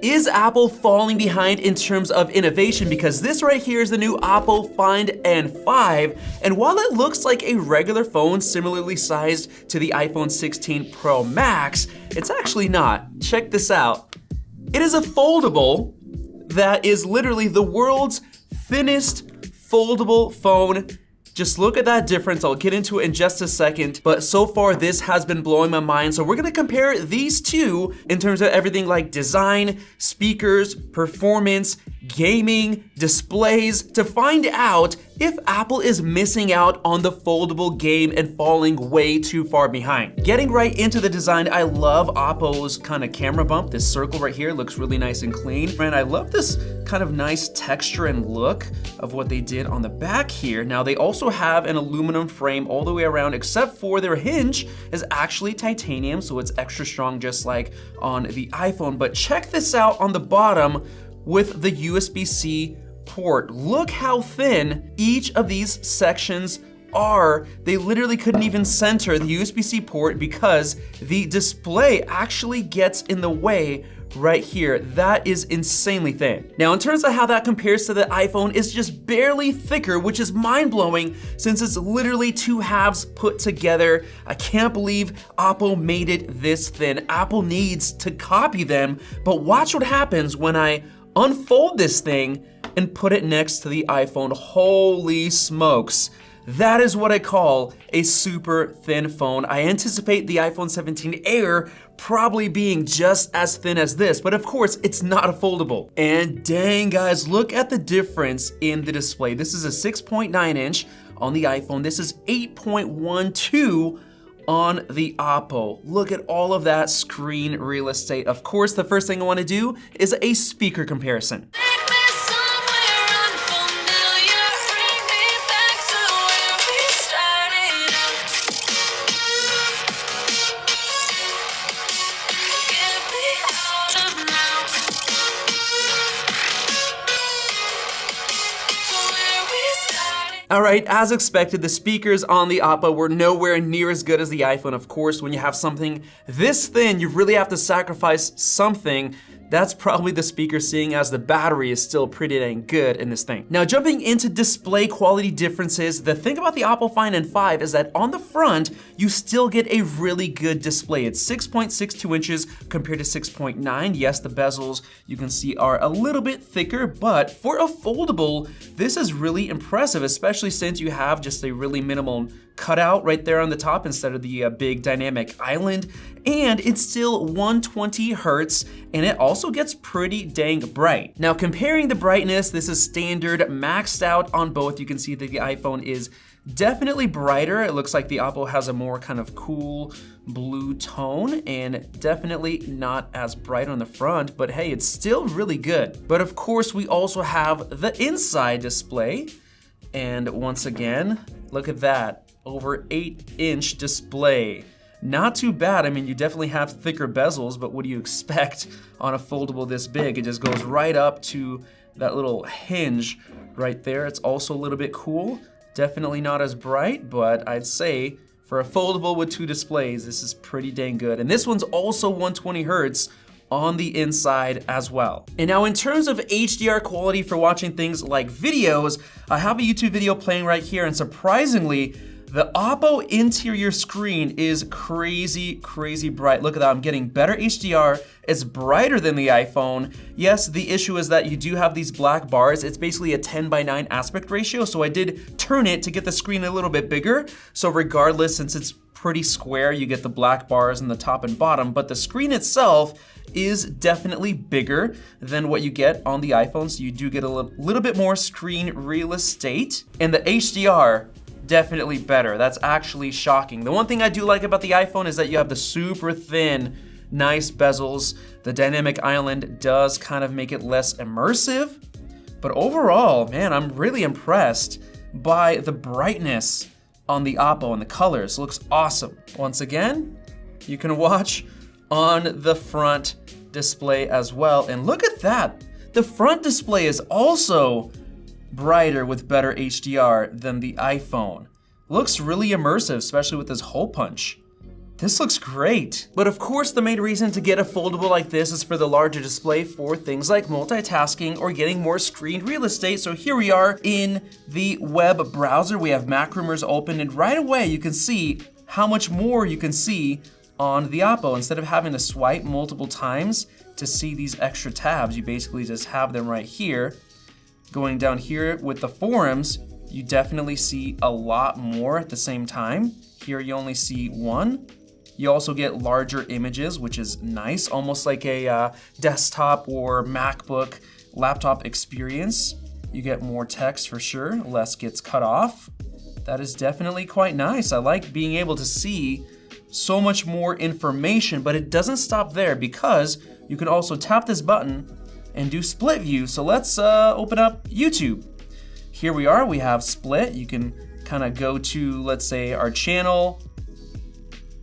Is Apple falling behind in terms of innovation? Because this right here is the new OPPO Find N5, and while it looks like a regular phone similarly sized to the iPhone 16 Pro Max, it's actually not. Check this out. It is a foldable that is literally the world's thinnest foldable phone. Just look at that difference. I'll get into it in just a second, but so far this has been blowing my mind. So we're gonna compare these two in terms of everything like design, speakers, performance, gaming, displays, to find out if Apple is missing out on the foldable game and falling way too far behind. Getting right into the design, I love OPPO's kind of camera bump. This circle right here looks really nice and clean. And I love this kind of nice texture and look of what they did on the back here. Now they also have an aluminum frame all the way around, except for their hinge is actually titanium, so it's extra strong just like on the iPhone. But check this out on the bottom with the USB-C port. Look how thin each of these sections are. They literally couldn't even center the USB-C port because the display actually gets in the way right here. That is insanely thin. Now, in terms of how that compares to the iPhone, it's just barely thicker, which is mind-blowing since it's literally two halves put together. I can't believe OPPO made it this thin. Apple needs to copy them, but watch what happens when I unfold this thing and put it next to the iPhone. Holy smokes. That is what I call a super thin phone. I anticipate the iPhone 17 Air probably being just as thin as this, but of course it's not a foldable. And dang guys, look at the difference in the display. This is a 6.9 inch on the iPhone. This is 8.12 on the OPPO. Look at all of that screen real estate. Of course, the first thing I wanna do is a speaker comparison. All right, as expected, the speakers on the OPPO were nowhere near as good as the iPhone. Of course, when you have something this thin, you really have to sacrifice something. That's probably the speaker, seeing as the battery is still pretty dang good in this thing. Now, jumping into display quality differences, the thing about the OPPO Find N5 is that on the front, you still get a really good display. It's 6.62 inches compared to 6.9. Yes, the bezels you can see are a little bit thicker, but for a foldable, this is really impressive, especially since you have just a really minimal cutout right there on the top instead of the big dynamic island. And it's still 120 Hertz, and it also gets pretty dang bright. Now, comparing the brightness, this is standard, maxed out on both. You can see that the iPhone is definitely brighter. It looks like the OPPO has a more kind of cool blue tone, and definitely not as bright on the front, but hey, it's still really good. But of course, we also have the inside display, and once again, look at that, over 8-inch display. Not too bad. I mean, you definitely have thicker bezels, but what do you expect on a foldable this big? It just goes right up to that little hinge right there. It's also a little bit cool. Definitely not as bright, but I'd say for a foldable with two displays, this is pretty dang good. And this one's also 120 Hertz on the inside as well. And now in terms of HDR quality for watching things like videos, I have a YouTube video playing right here, and surprisingly, the OPPO interior screen is crazy, crazy bright. Look at that, I'm getting better HDR. It's brighter than the iPhone. Yes, the issue is that you do have these black bars. It's basically a 10:9 aspect ratio, so I did turn it to get the screen a little bit bigger. So regardless, since it's pretty square, you get the black bars in the top and bottom, but the screen itself is definitely bigger than what you get on the iPhone, so you do get a little bit more screen real estate. And the HDR, definitely better. That's actually shocking. The one thing I do like about the iPhone is that you have the super thin, nice bezels. The dynamic island does kind of make it less immersive, but overall, man, I'm really impressed by the brightness on the OPPO, and the colors looks awesome. Once again, you can watch on the front display as well, and look at that. The front display is also brighter with better HDR than the iPhone. Looks really immersive, especially with this hole punch. This looks great. But of course, the main reason to get a foldable like this is for the larger display for things like multitasking or getting more screen real estate. So here we are in the web browser. We have Macrumors open, and right away you can see how much more you can see on the OPPO. Instead of having to swipe multiple times to see these extra tabs, you basically just have them right here. Going down here with the forums, you definitely see a lot more at the same time. Here you only see one. You also get larger images, which is nice, almost like a desktop or MacBook laptop experience. You get more text for sure, less gets cut off. That is definitely quite nice. I like being able to see so much more information, but it doesn't stop there because you can also tap this button and do split view. So let's open up YouTube. Here we are, we have split. You can kind of go to, let's say, our channel.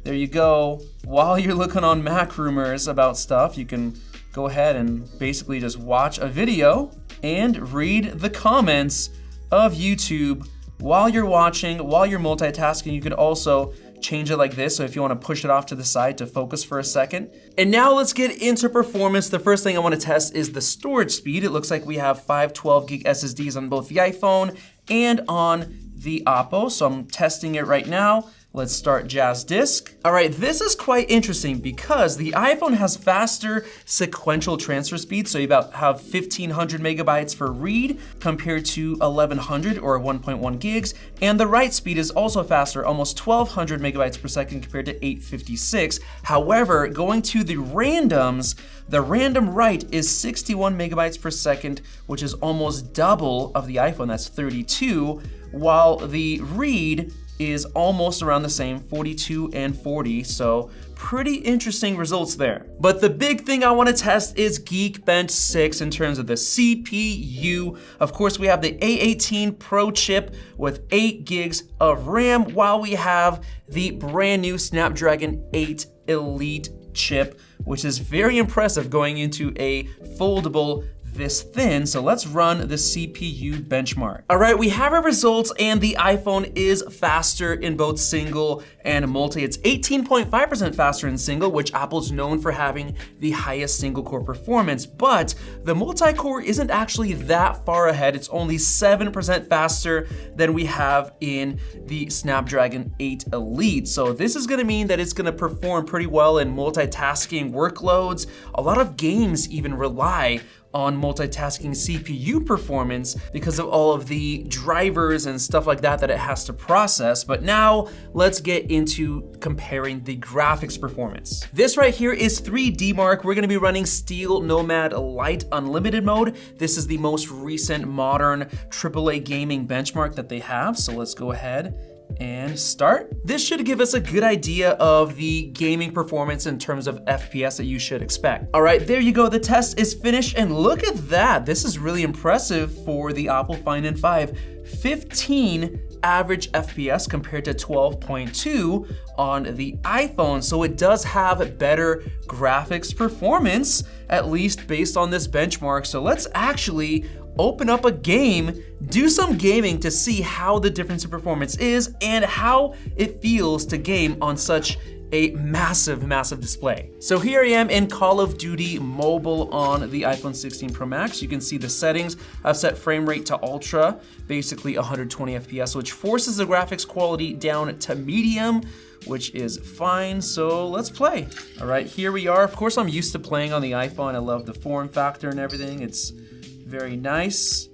There you go. While you're looking on Macrumors about stuff, you can go ahead and basically just watch a video and read the comments of YouTube while you're watching, while you're multitasking. You could also change it like this, so if you want to push it off to the side to focus for a second. And now let's get into performance. The first thing I want to test is the storage speed. It looks like we have 512 gig SSDs on both the iPhone and on the OPPO, so I'm testing it right now. Let's start Jazz Disk. All right, this is quite interesting because the iPhone has faster sequential transfer speed, so you about have 1,500 megabytes for read compared to 1,100 or 1.1 gigs, and the write speed is also faster, almost 1,200 megabytes per second compared to 856. However, going to the randoms, the random write is 61 megabytes per second, which is almost double of the iPhone, that's 32, while the read is almost around the same, 42 and 40, so pretty interesting results there. But the big thing I want to test is Geekbench 6 in terms of the CPU. Of course, we have the A18 Pro chip with 8 gigs of RAM, while we have the brand new Snapdragon 8 Elite chip, which is very impressive going into a foldable this thin. So let's run the CPU benchmark. All right, we have our results, and the iPhone is faster in both single and multi. It's 18.5% faster in single, which Apple's known for having the highest single core performance, but the multi-core isn't actually that far ahead. It's only 7% faster than we have in the Snapdragon 8 Elite. So this is gonna mean that it's gonna perform pretty well in multitasking workloads. A lot of games even rely on multitasking CPU performance because of all of the drivers and stuff like that that it has to process. But now let's get into comparing the graphics performance. This right here is 3D Mark. We're gonna be running Steel Nomad Lite Unlimited mode. This is the most recent modern AAA gaming benchmark that they have. So let's go ahead and start. This should give us a good idea of the gaming performance in terms of FPS that you should expect. All right, there you go. The test is finished, and look at that. This is really impressive for the OPPO Find N5. 15 average FPS compared to 12.2 on the iPhone. So it does have better graphics performance, at least based on this benchmark. So let's actually open up a game, do some gaming to see how the difference in performance is and how it feels to game on such a massive, massive display. So here I am in Call of Duty Mobile on the iPhone 16 Pro Max. You can see the settings. I've set frame rate to ultra, basically 120 FPS, which forces the graphics quality down to medium, which is fine. So let's play. All right, here we are. Of course, I'm used to playing on the iPhone. I love the form factor and everything. It's very nice.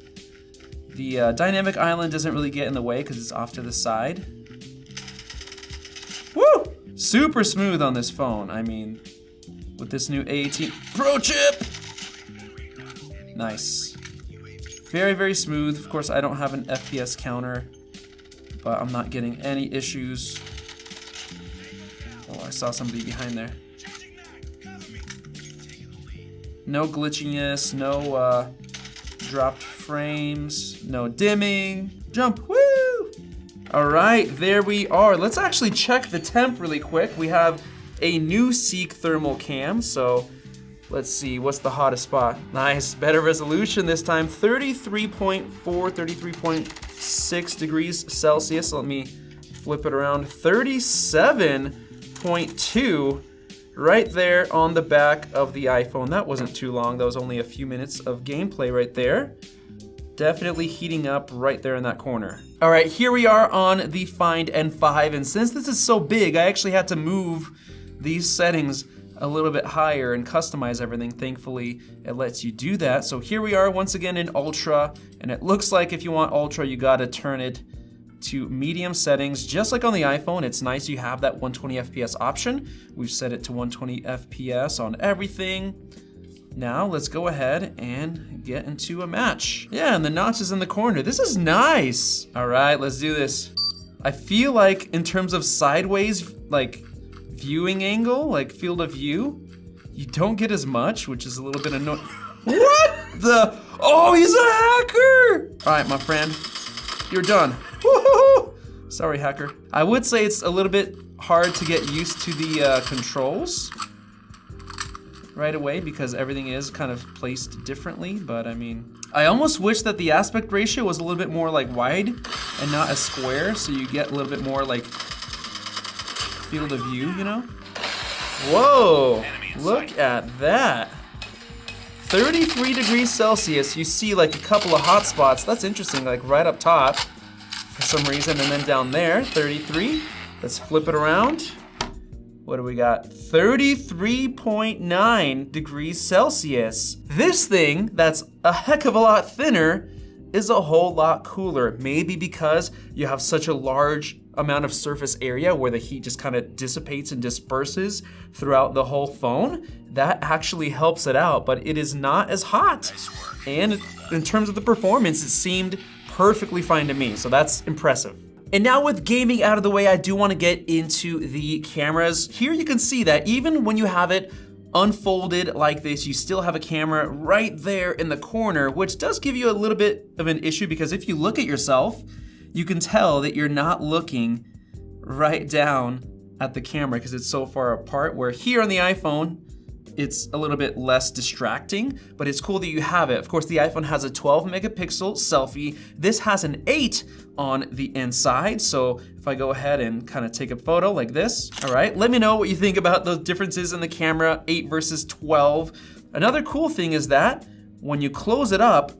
The dynamic island doesn't really get in the way because it's off to the side. Woo! Super smooth on this phone. I mean, with this new A18 Pro chip. Nice. Very, very smooth. Of course, I don't have an FPS counter, but I'm not getting any issues. Oh, I saw somebody behind there. No glitchiness, no dropped frames, no dimming. Jump, woo! All right, there we are. Let's actually check the temp really quick. We have a new Seek thermal cam, so let's see, what's the hottest spot? Nice, better resolution this time, 33.4, 33.6 degrees Celsius. Let me flip it around, 37. 3.2 right there on the back of the iPhone. That wasn't too long. That was only a few minutes of gameplay right there. Definitely heating up right there in that corner. All right, here we are on the Find N5, and since this is so big, I actually had to move these settings a little bit higher and customize everything. Thankfully, it lets you do that. So here we are once again in Ultra, and it looks like if you want Ultra, you gotta turn it to medium settings. Just like on the iPhone, it's nice you have that 120 FPS option. We've set it to 120 FPS on everything. Now let's go ahead and get into a match. Yeah, and the notch is in the corner. This is nice. All right, let's do this. I feel like in terms of sideways, like viewing angle, like field of view, you don't get as much, which is a little bit annoying. What the? Oh, he's a hacker! All right, my friend, you're done. Woo-hoo-hoo. Sorry, hacker. I would say it's a little bit hard to get used to the controls right away because everything is kind of placed differently, but I mean, I almost wish that the aspect ratio was a little bit more like wide and not a square, so you get a little bit more like field of view, you know? Whoa, look at that. 33 degrees Celsius, you see like a couple of hot spots. That's interesting, like right up top for some reason, and then down there, 33. Let's flip it around. What do we got? 33.9 degrees Celsius. This thing that's a heck of a lot thinner is a whole lot cooler. Maybe because you have such a large amount of surface area where the heat just kind of dissipates and disperses throughout the whole phone. That actually helps it out, but it is not as hot. And in terms of the performance, it seemed perfectly fine to me, so that's impressive. And now with gaming out of the way, I do want to get into the cameras. Here you can see that even when you have it unfolded like this, you still have a camera right there in the corner, which does give you a little bit of an issue because if you look at yourself, you can tell that you're not looking right down at the camera because it's so far apart, where here on the iPhone, it's a little bit less distracting, but it's cool that you have it. Of course, the iPhone has a 12 megapixel selfie. This has an 8 on the inside. So if I go ahead and kind of take a photo like this, all right, let me know what you think about those differences in the camera, 8 versus 12. Another cool thing is that when you close it up,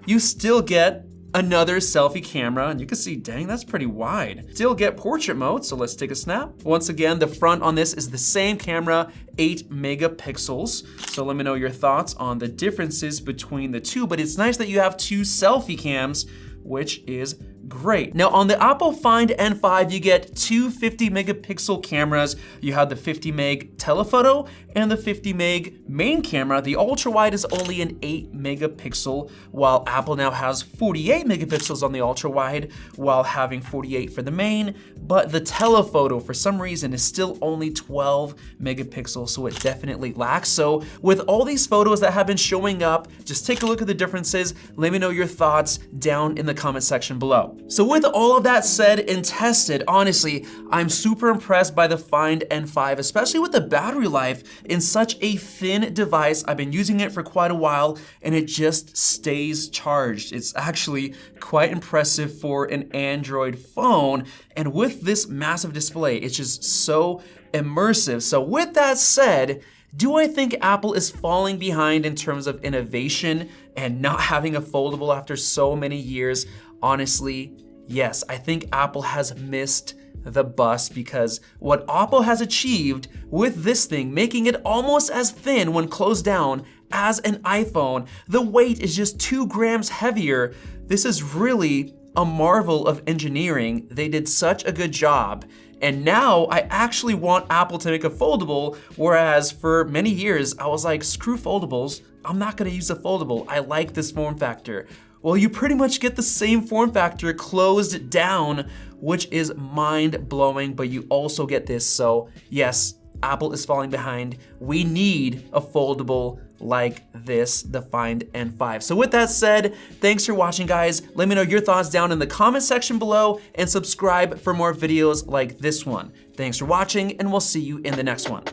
you still get another selfie camera, and you can see, dang, that's pretty wide. Still get portrait mode, so let's take a snap. Once again, the front on this is the same camera, 8 megapixels. So let me know your thoughts on the differences between the two, but it's nice that you have two selfie cams, which is great. Now on the OPPO Find N5, you get two 50 megapixel cameras. You have the 50 meg telephoto and the 50 meg main camera. The ultra wide is only an 8 megapixel, while Apple now has 48 megapixels on the ultra wide while having 48 for the main, but the telephoto for some reason is still only 12 megapixels, so it definitely lacks. So with all these photos that have been showing up, just take a look at the differences. Let me know your thoughts down in the comment section below. So with all of that said and tested, honestly, I'm super impressed by the Find N5, especially with the battery life in such a thin device. I've been using it for quite a while and it just stays charged. It's actually quite impressive for an Android phone. And with this massive display, it's just so immersive. So with that said, do I think Apple is falling behind in terms of innovation and not having a foldable after so many years? Honestly, yes. I think Apple has missed the bus because what OPPO has achieved with this thing, making it almost as thin when closed down as an iPhone, the weight is just 2 grams heavier. This is really a marvel of engineering. They did such a good job. And now I actually want Apple to make a foldable, whereas for many years I was like, screw foldables, I'm not gonna use a foldable. I like this form factor. Well, you pretty much get the same form factor closed down, which is mind-blowing, but you also get this. So yes, Apple is falling behind. We need a foldable like this, the Find N5. So with that said, thanks for watching, guys. Let me know your thoughts down in the comment section below and subscribe for more videos like this one. Thanks for watching, and we'll see you in the next one.